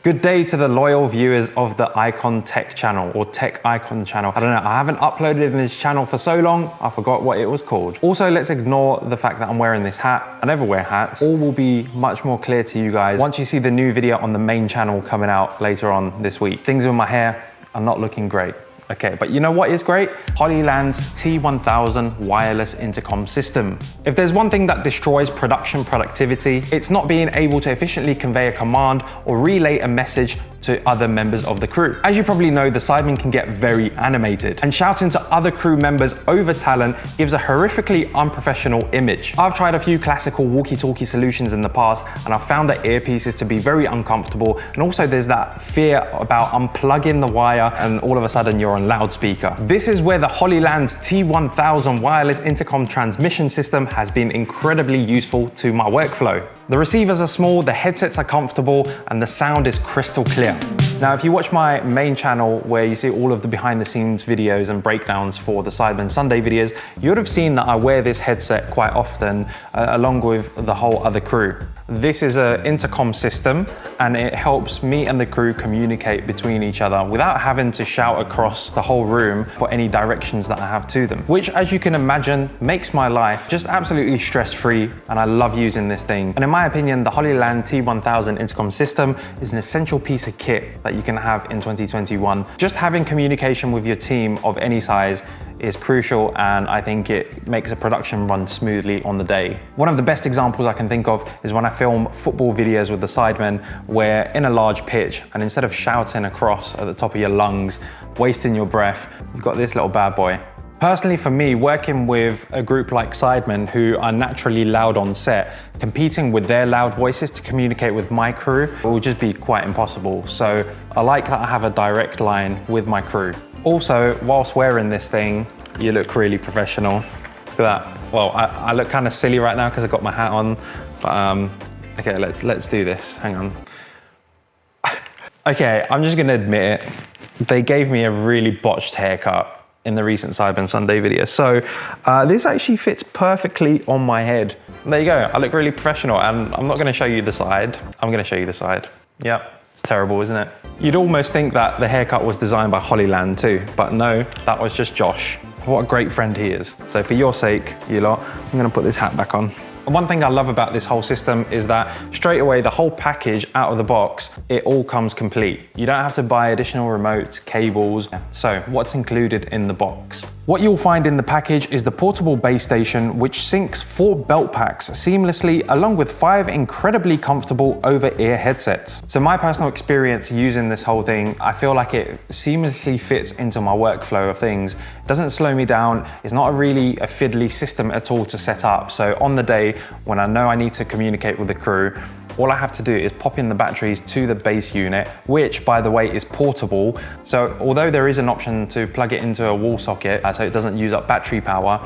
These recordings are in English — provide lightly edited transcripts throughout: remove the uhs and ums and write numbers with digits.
Good day to the loyal viewers of the Icon Tech channel or Tech Icon channel. I don't know, I haven't uploaded in this channel for so long, I forgot what it was called. Also, let's ignore the fact that I'm wearing this hat. I never wear hats. All will be much more clear to you guys once you see the new video on the main channel coming out later on this week. Things with my hair are not looking great. Okay, but you know what is great? Hollyland's T1000 wireless intercom system. If there's one thing that destroys production productivity, it's not being able to efficiently convey a command or relay a message to other members of the crew. As you probably know, the Sidemen can get very animated, and shouting to other crew members over talent gives a horrifically unprofessional image. I've tried a few classical walkie-talkie solutions in the past, and I've found the earpieces to be very uncomfortable, and also there's that fear about unplugging the wire and all of a sudden you're on loudspeaker. This is where the Hollyland T1000 wireless intercom transmission system has been incredibly useful to my workflow. The receivers are small, the headsets are comfortable, and the sound is crystal clear. Now, if you watch my main channel where you see all of the behind the scenes videos and breakdowns for the Sidemen Sunday videos, you would have seen that I wear this headset quite often along with the whole other crew. This is an intercom system and it helps me and the crew communicate between each other without having to shout across the whole room for any directions that I have to them, which, as you can imagine, makes my life just absolutely stress-free, and I love using this thing. And in my opinion, the Hollyland T1000 intercom system is an essential piece of kit that you can have in 2021. Just having communication with your team of any size is crucial, and I think it makes a production run smoothly on the day. One of the best examples I can think of is when I film football videos with the Sidemen, where in a large pitch, and instead of shouting across at the top of your lungs, wasting your breath, you've got this little bad boy. Personally, for me, working with a group like Sidemen who are naturally loud on set, competing with their loud voices to communicate with my crew will just be quite impossible. So I like that I have a direct line with my crew. Also, whilst wearing this thing, you look really professional. Look at that. Well, I look kind of silly right now because I've got my hat on, but okay, let's do this. Hang on. Okay, I'm just gonna admit it. They gave me a really botched haircut in the recent Sidemen Sunday video. So this actually fits perfectly on my head. There you go, I look really professional, and I'm not gonna show you the side. I'm gonna show you the side. Yep. It's terrible, isn't it? You'd almost think that the haircut was designed by Hollyland too, but no, that was just Josh. What a great friend he is. So for your sake, you lot, I'm gonna put this hat back on. One thing I love about this whole system is that straight away, the whole package out of the box, it all comes complete. You don't have to buy additional remotes, cables. So what's included in the box? What you'll find in the package is the portable base station, which syncs 4 belt packs seamlessly, along with 5 incredibly comfortable over-ear headsets. So my personal experience using this whole thing, I feel like it seamlessly fits into my workflow of things. It doesn't slow me down. It's not really a fiddly system at all to set up. So on the day when I know I need to communicate with the crew, all I have to do is pop in the batteries to the base unit, which, by the way, is portable. So although there is an option to plug it into a wall socket so it doesn't use up battery power,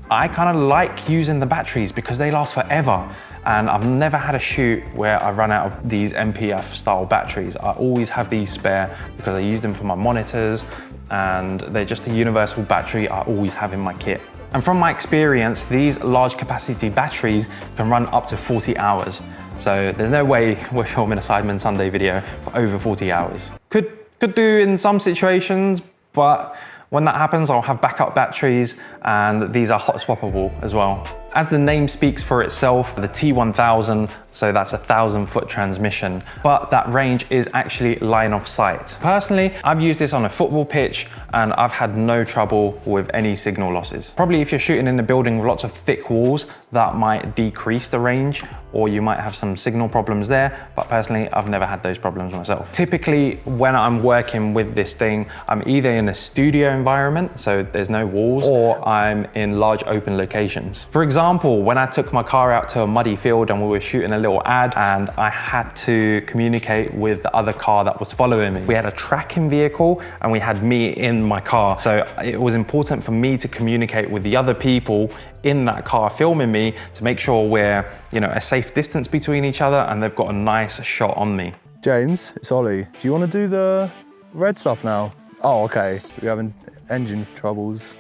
I kind of like using the batteries because they last forever. And I've never had a shoot where I run out of these MPF style batteries. I always have these spare because I use them for my monitors, and they're just a universal battery I always have in my kit. And from my experience, these large capacity batteries can run up to 40 hours. So there's no way we're filming a Sidemen Sunday video for over 40 hours. Could do in some situations, but when that happens, I'll have backup batteries, and these are hot swappable as well. As the name speaks for itself, the T1000, so that's a 1,000-foot transmission, but that range is actually line of sight. Personally, I've used this on a football pitch and I've had no trouble with any signal losses. Probably if you're shooting in a building with lots of thick walls, that might decrease the range, or you might have some signal problems there, but personally, I've never had those problems myself. Typically, when I'm working with this thing, I'm either in a studio environment, so there's no walls, or I'm in large open locations. For example, when I took my car out to a muddy field and we were shooting a little ad, and I had to communicate with the other car that was following me. We had a tracking vehicle and we had me in my car. So it was important for me to communicate with the other people in that car filming me to make sure we're, a safe distance between each other and they've got a nice shot on me. James, it's Ollie. Do you want to do the red stuff now? Oh, okay. We're having engine troubles.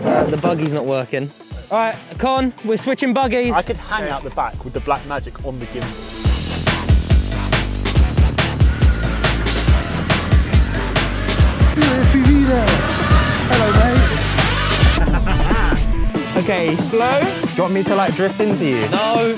The buggy's not working. All right, Con, we're switching buggies. I could hang out the back with the black magic on the gimbal. Okay, slow. Do you want me to like drift into you? No.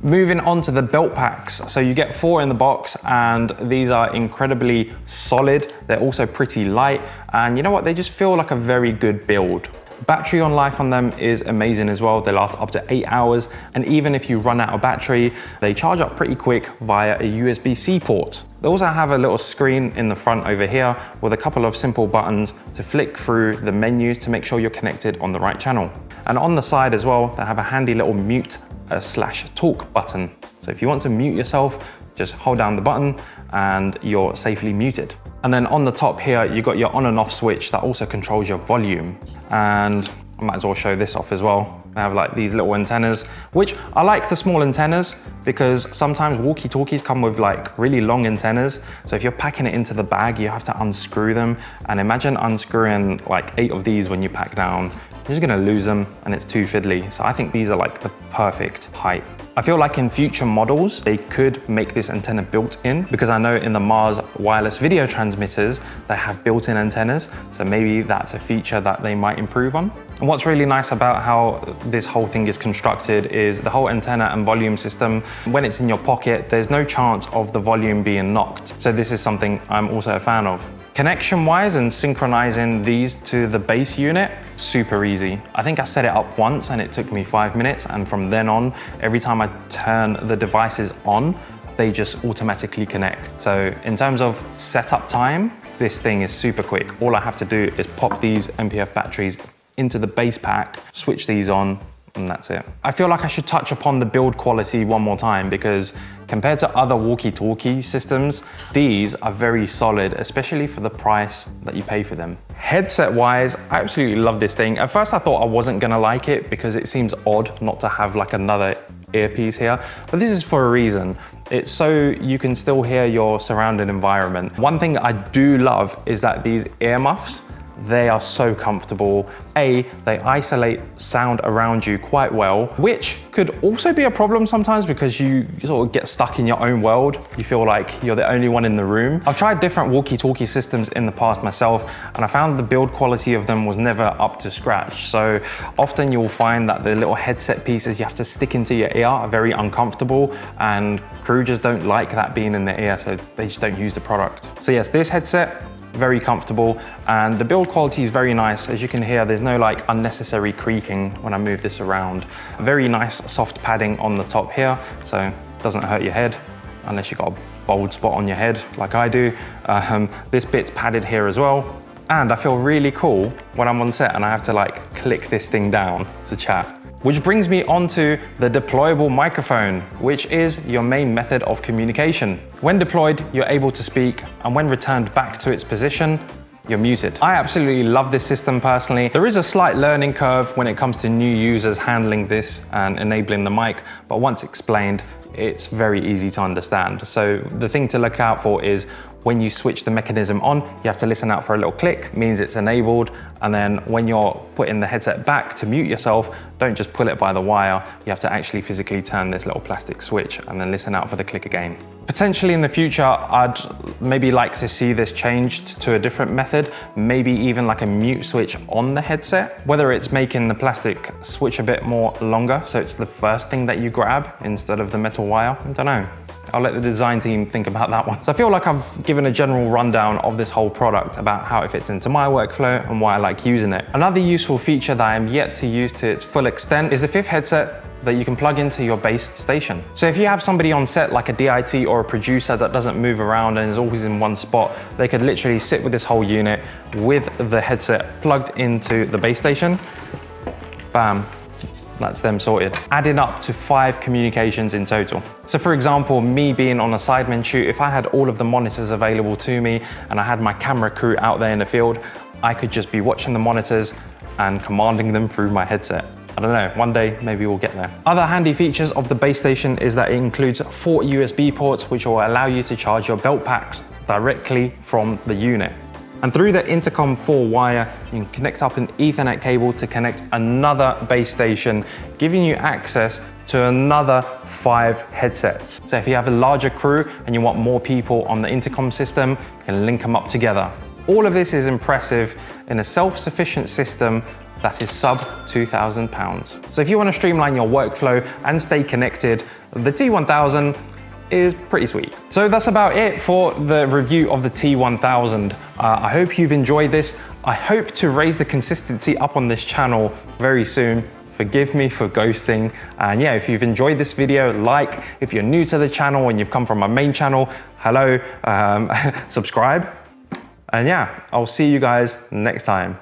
Moving on to the belt packs. So you get 4 in the box, and these are incredibly solid. They're also pretty light, and you know what? They just feel like a very good build. Battery on life on them is amazing as well. They last up to 8 hours, and even if you run out of battery, they charge up pretty quick via a USB-C port. They also have a little screen in the front over here with a couple of simple buttons to flick through the menus to make sure you're connected on the right channel. And on the side as well, they have a handy little mute / talk button. So if you want to mute yourself, just hold down the button and you're safely muted. And then on the top here, you've got your on and off switch that also controls your volume. And I might as well show this off as well. They have like these little antennas, which I like the small antennas because sometimes walkie-talkies come with like really long antennas. So if you're packing it into the bag, you have to unscrew them. And imagine unscrewing like 8 of these when you pack down. You're just gonna lose them and it's too fiddly. So I think these are like the perfect height. I feel like in future models, they could make this antenna built in because I know in the Mars wireless video transmitters, they have built-in antennas. So maybe that's a feature that they might improve on. And what's really nice about how this whole thing is constructed is the whole antenna and volume system. When it's in your pocket, there's no chance of the volume being knocked. So this is something I'm also a fan of. Connection-wise and synchronizing these to the base unit, super easy. I think I set it up once and it took me 5 minutes, and from then on, every time I turn the devices on, they just automatically connect. So in terms of setup time, this thing is super quick. All I have to do is pop these MPF batteries into the base pack, switch these on, and that's it. I feel like I should touch upon the build quality one more time because compared to other walkie-talkie systems, these are very solid, especially for the price that you pay for them. Headset-wise, I absolutely love this thing. At first I thought I wasn't gonna like it because it seems odd not to have like another earpiece here, but this is for a reason. It's so you can still hear your surrounding environment. One thing I do love is that these earmuffs, they are so comfortable. They isolate sound around you quite well, which could also be a problem sometimes because you sort of get stuck in your own world. You feel like you're the only one in the room. I've tried different walkie-talkie systems in the past myself, and I found the build quality of them was never up to scratch. So often you'll find that the little headset pieces you have to stick into your ear are very uncomfortable, and crew just don't like that being in their ear, so they just don't use the product. So yes, this headset, very comfortable, and the build quality is very nice. As you can hear, there's no like unnecessary creaking when I move this around. Very nice soft padding on the top here, so it doesn't hurt your head unless you've got a bald spot on your head like I do. This bit's padded here as well. And I feel really cool when I'm on set and I have to like click this thing down to chat. Which brings me onto the deployable microphone, which is your main method of communication. When deployed, you're able to speak, and when returned back to its position, you're muted. I absolutely love this system personally. There is a slight learning curve when it comes to new users handling this and enabling the mic, but once explained, it's very easy to understand. So the thing to look out for is when you switch the mechanism on, you have to listen out for a little click, means it's enabled. And then when you're putting the headset back to mute yourself, don't just pull it by the wire. You have to actually physically turn this little plastic switch and then listen out for the click again. Potentially in the future, I'd maybe like to see this changed to a different method, maybe even like a mute switch on the headset, whether it's making the plastic switch a bit more longer, so it's the first thing that you grab instead of the metal wire. I don't know. I'll let the design team think about that one. So I feel like I've given a general rundown of this whole product about how it fits into my workflow and why I like using it. Another useful feature that I am yet to use to its full extent is a fifth headset that you can plug into your base station. So if you have somebody on set like a DIT or a producer that doesn't move around and is always in one spot, they could literally sit with this whole unit with the headset plugged into the base station. Bam. That's them sorted. Adding up to 5 communications in total. So for example, me being on a Sidemen shoot, if I had all of the monitors available to me and I had my camera crew out there in the field, I could just be watching the monitors and commanding them through my headset. I don't know, one day maybe we'll get there. Other handy features of the base station is that it includes 4 USB ports, which will allow you to charge your belt packs directly from the unit. And through the Intercom 4 wire, you can connect up an Ethernet cable to connect another base station, giving you access to another 5 headsets. So if you have a larger crew and you want more people on the intercom system, you can link them up together. All of this is impressive in a self-sufficient system that is sub £2,000. So if you want to streamline your workflow and stay connected, the T1000 is pretty sweet. So that's about it for the review of the T1000. I hope you've enjoyed this. I hope to raise the consistency up on this channel very soon. Forgive me for ghosting. And yeah, if you've enjoyed this video, like. If you're new to the channel and you've come from my main channel, hello, subscribe. And yeah, I'll see you guys next time.